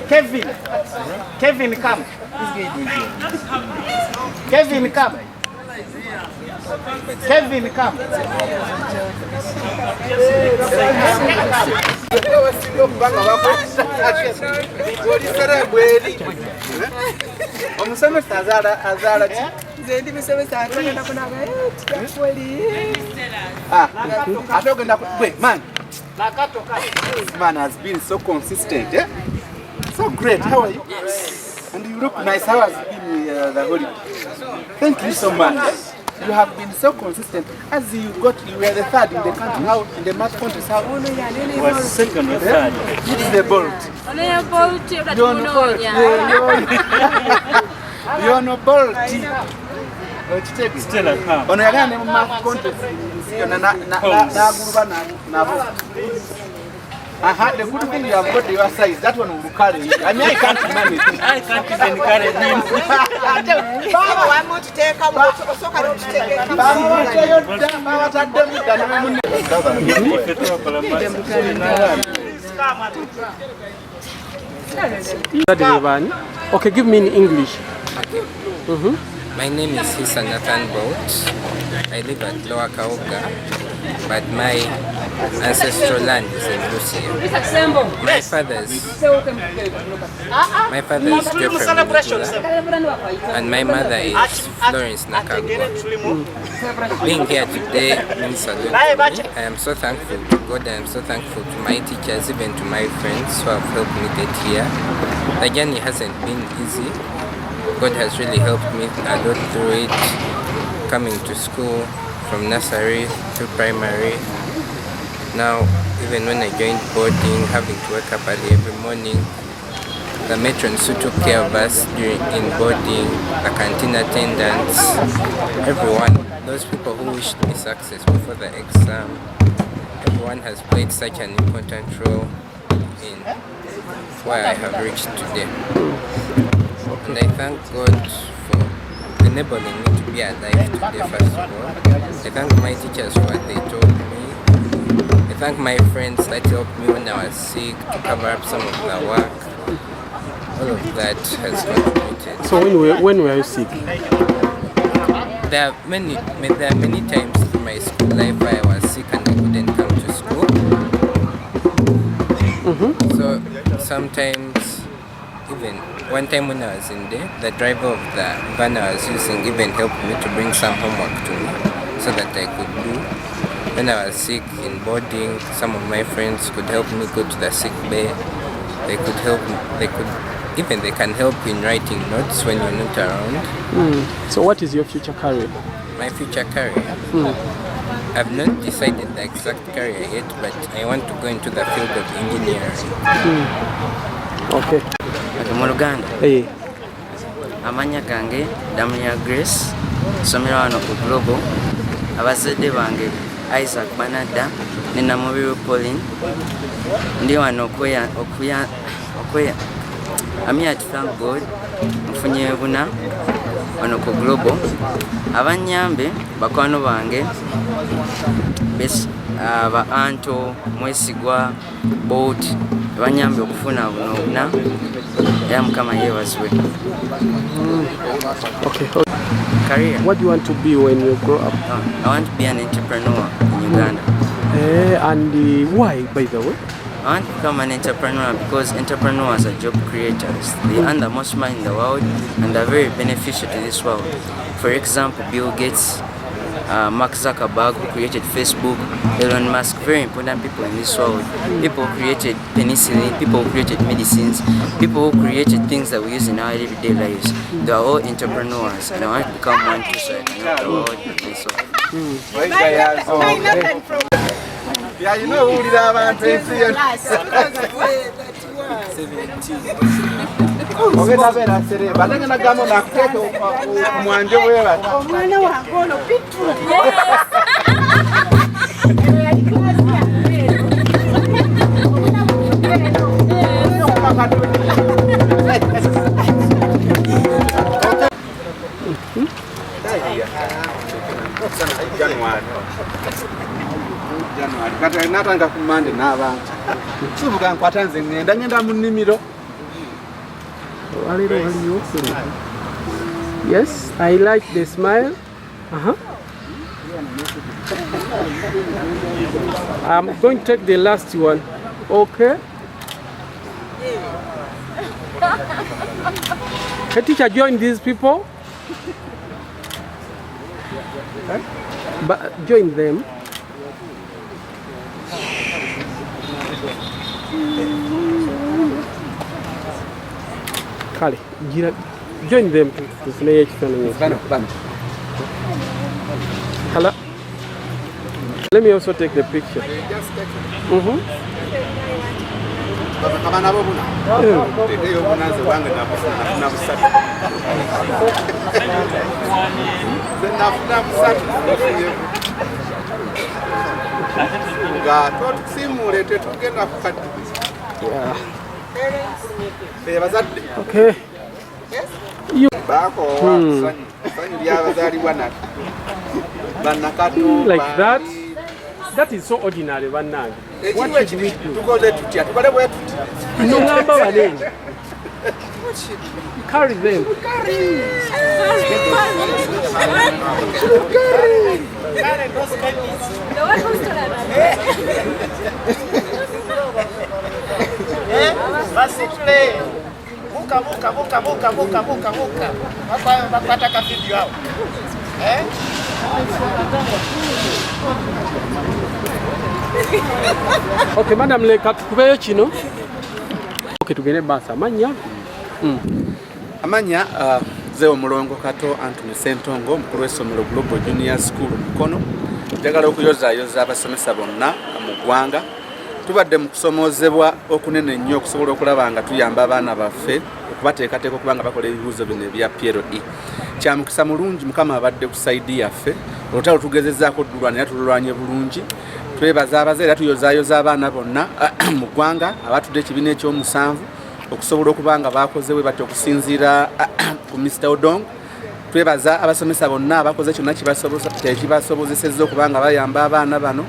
Kevin, come. Kevin, come. Kevin, come. This man has been so consistent, eh? So great. How are you? Yes. And you look nice. How has been the holiday? Thank you so much. You have been so consistent. As you were the third in the country. How in the math contest? How? Was second or third. This is the bolt. You're on bolt. You're on bolt. Still a calm. On the math contest. I had the good thing you have got your size. That one will carry you. I mean, I can't manage. I can't even carry him. Baba, I want to take a walk. So I don't take a Okay, give me in English. My name is Nathan Bolt. I live at Lower Kauga, but my ancestral land is in Lucia. My father's Jeffrey Mugula, and my mother is Florence Nakagwa. Being here today means a lot to me. I am so thankful to God. I am so thankful to my teachers, even to my friends who have helped me get here. The journey hasn't been easy. God has really helped me a lot through it, coming to school from nursery to primary. Now, even when I joined boarding, having to wake up early every morning, the matrons who took care of us in boarding, the canteen attendants, everyone, those people who wished me success before the exam, everyone has played such an important role in where I have reached today. And I thank God for enabling me to be alive today, first of all. I thank my teachers for what they told me. I thank my friends that helped me when I was sick to cover up some of the work. All of that has contributed. So when were you sick? There are many times through my school life where I was sick and I couldn't come to school. So sometimes, even one time when I was in there, the driver of the van I was using even helped me to bring some homework to me so that I could do. When I was sick in boarding, some of my friends could help me go to the sick bay. They could help me, they can help in writing notes when you're not around. So what is your future career? My future career? I've not decided the exact career yet, but I want to go into the field of engineering. Okay. Mu Luganda. Hey. Amanya gange Damia Grace, somero wano ku Global. Abazadde bange Isaac Banada ne Namubiru Pauline. Ndi wano okuya I'm here to thank God mfunye buna wano ku Global. Abanyambe bakwano bange aba Anto Mwesigwa Boat abanyambe okufuna buna ya mukama yebazwe. Okay. Career. What do you want to be when you grow up? I want to be an entrepreneur in Uganda. And why, by the way? I want to become an entrepreneur because entrepreneurs are job creators. They earn the most money in the world and are very beneficial to this world. For example, Bill Gates, Mark Zuckerberg, who created Facebook, Elon Musk, very important people in this world. People who created penicillin, people who created medicines, people who created things that we use in our everyday lives. They are all entrepreneurs, and I want to become one too, so I can help the world in this world. Yeah, you know who did have an January, but natanga kumande n'abantu. Kivuga nkwatanze ngenda mu nnimiro. Yes, I like the smile. I'm going to take the last one. Okay. Hey, teacher, join these people. But join them. Kale, join them to finish. Hello. Let me also take the picture. Okay. You like that? That is so ordinary, one night. What should we do? No number one. Carry them. Okay, madam, leka tukubeyo kino. Okay, tugende basa amanya. Amanya zeo mulongo kato Anthony Sentongo mukulu w'essomero Global Junior School Mukono. Njagala okuyoza abasomesa bonna mu ggwanga. Tubadde mu kusomozebwa okunene nnyo okusobola okulaba nga tuyamba abaana baffe okubateekateeka okuba nga bakola ebibuuzo bino ebya PLE. Kya mukisa mulungi Mukama abadde ku sayidi yaffe. Olutalo tugezezzaako oddulwanira tululwanye bulungi. Twebaza abazaire tuyozaayoza abaana bonna mu ggwanga abatudde ekibiina ekyomusanvu okusobola okuba nga bakozewe batyo okusinziira ku Mr. Odong. Twebaza abasomesa bonna abakoze kyonna kibasobozesezza okuba nga bayamba abaana bano.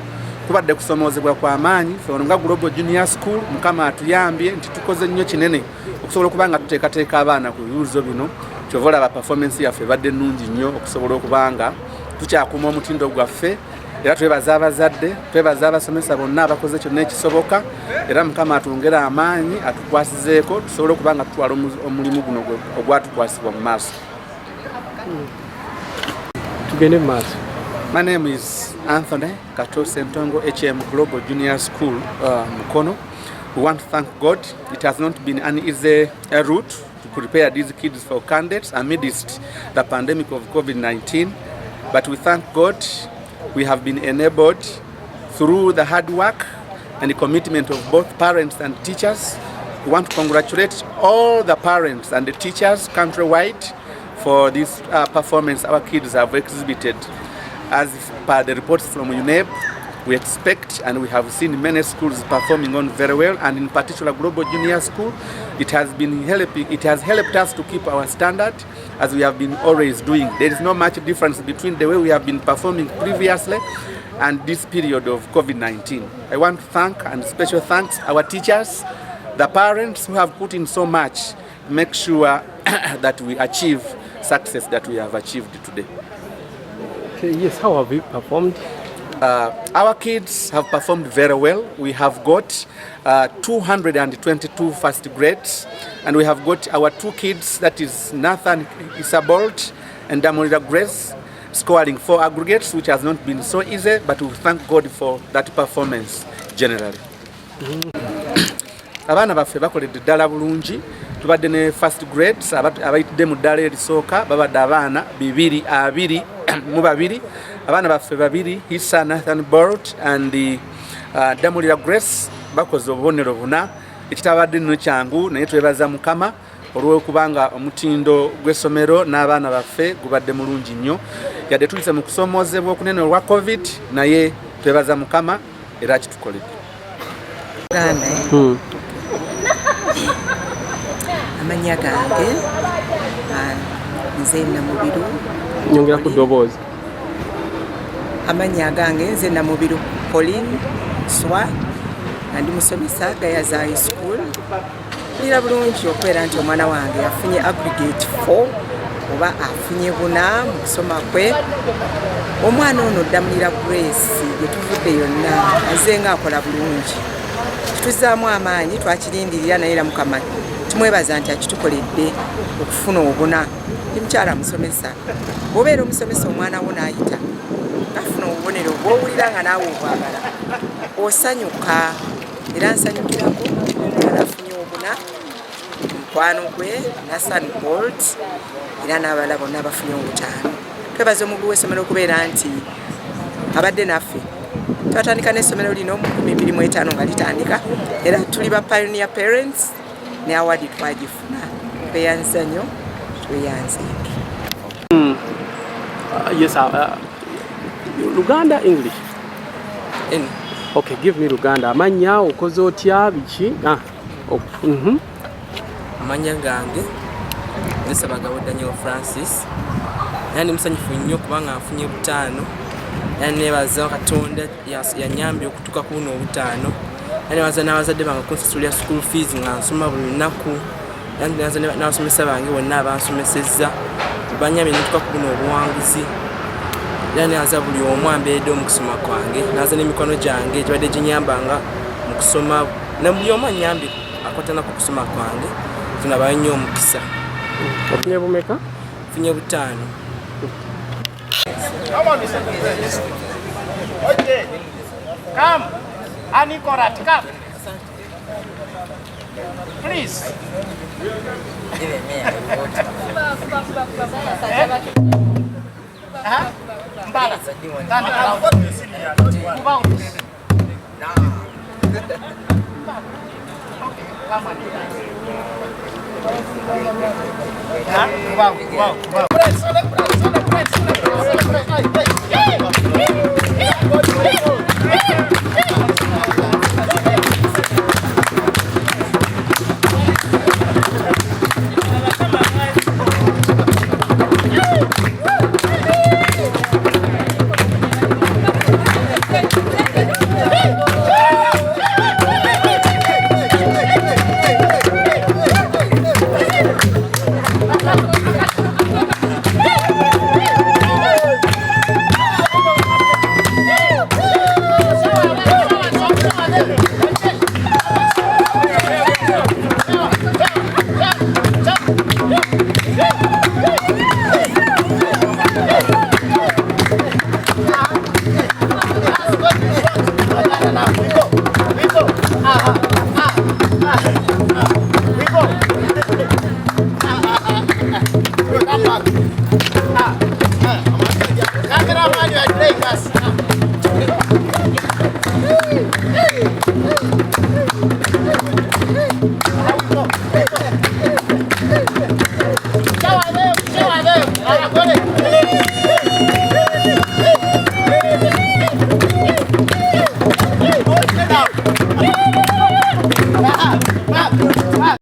Tubadde kusomozebwa kwa maanyi ffe nga Global Junior School Mukama atuyambye nti tukoze nnyo kinene okusobola okuba nga tuteekateeka abaana ku bibuuzo bino. Kyova olaba performance yaffe ebadde nnungi nnyo okusobola okuba nga tukyakuuma omutindo gwaffe. Era twebaza abazadde, twebaza abasomesa bonna abakoze kyonna ekisoboka. Era Mukama atwongera amaanyi atukwasizeeko tusobole okuba nga tutwala omulimu guno ogwatukwasibwa mu maaso. Tugende mu maaso. My name is Anthony Kato Sentongo, HM Global Junior School Mukono. We want to thank God. It has not been an easy route to prepare these kids for candidates amidst the pandemic of COVID-19. But we thank God we have been enabled through the hard work and the commitment of both parents and teachers. We want to congratulate all the parents and the teachers countrywide for this performance our kids have exhibited. As per the reports from UNEP, we expect and we have seen many schools performing on very well, and in particular Global Junior School, it has helped us to keep our standard as we have been always doing. There is not much difference between the way we have been performing previously and this period of COVID-19. I want to thank and special thanks our teachers, the parents who have put in so much to make sure that we achieve success that we have achieved today. Okay, yes, how have you performed? Our kids have performed very well. We have got 222 first grades, and we have got our two kids, that is Nathan Isabolt and Damolida Grace, scoring 4 aggregates, which has not been so easy, but we thank God for that performance generally. Abaana baffe bakoledde ddala bulungi. Tubadde ne first grades abayitidde mu ddala erisooka babadde abaana 222. Abaana baffe babiri, Hissa Nathan Bolt and Damolira Grace, bakoze obubonero buna. Ekitabadde nno kyangu naye twebaza Mukama olw'okubanga omutindo gw'essomero n'abaana baffe gubadde mulungi nnyo. Yadde tuyise mu kusomozebwa okunene olwa COVID, naye twebaza Mukama era kitukoledde. Amanya gange nze Namubiru. Nyongera ku ddoboozi. Amanya gange nze Namubiru Pauline Swa, ndi musomesa Gayaza High School. Nira bulungi okubeera nti omwana wange afunye aggregate 4 oba afunye 4 mu kusoma kwe. Omwana ono Damulira Grace gye tuvudde yonna azenga akola bulungi. Kituzaamu amaanyi twakirindirira naye era Mukama tumwebaza nti akitukoledde okufuna obuna. Ndi mukyala musomesa. Bw'obeera omusomesa omwana wo n'ayita afuna obubonero bw'owulira nga naawe obwagala osanyuka era nsanyukirako afunye obuna mukwano gwe Nassan Bolt era n'abalala bonna abafunye obutaano. Twebaza omugwi w'essomero okubeera nti abadde naffe twatandika n'essomero lino mu 2005 nga litandika era tuli ba pioneer parents ne award twagifuna tweyanza nnyo tweyanze. Yes, Luganda, English? Any. Okay, give me Luganda. Amanya okoze otya biki? Amanya gange Nsabagabo Daniel Francis. Yani musanyufu nnyo kubanga afunye butaano. Yani nebaza Katonda yanyambye okutuka kuno obutaano. Yani baza n'abazadde bange kunsusulira school fees nga nsoma buli lunaku. Yani naza n'abasomesa bange bonna abansomesezza. Banyambye n'otuka kuno obuwanguzi. Yani aza buli omu ambeedde mu kusoma kwange. Naza n'emikono gyange gibadde ginyambanga mu kusoma. Na buli omu anyambye akwatana ku kusoma kwange. Tunaba nnyo omukisa. Ofunye bumeka? Funye butaano. Come on, listen. Okay. Come. Anikorat, come. Please. Mbala.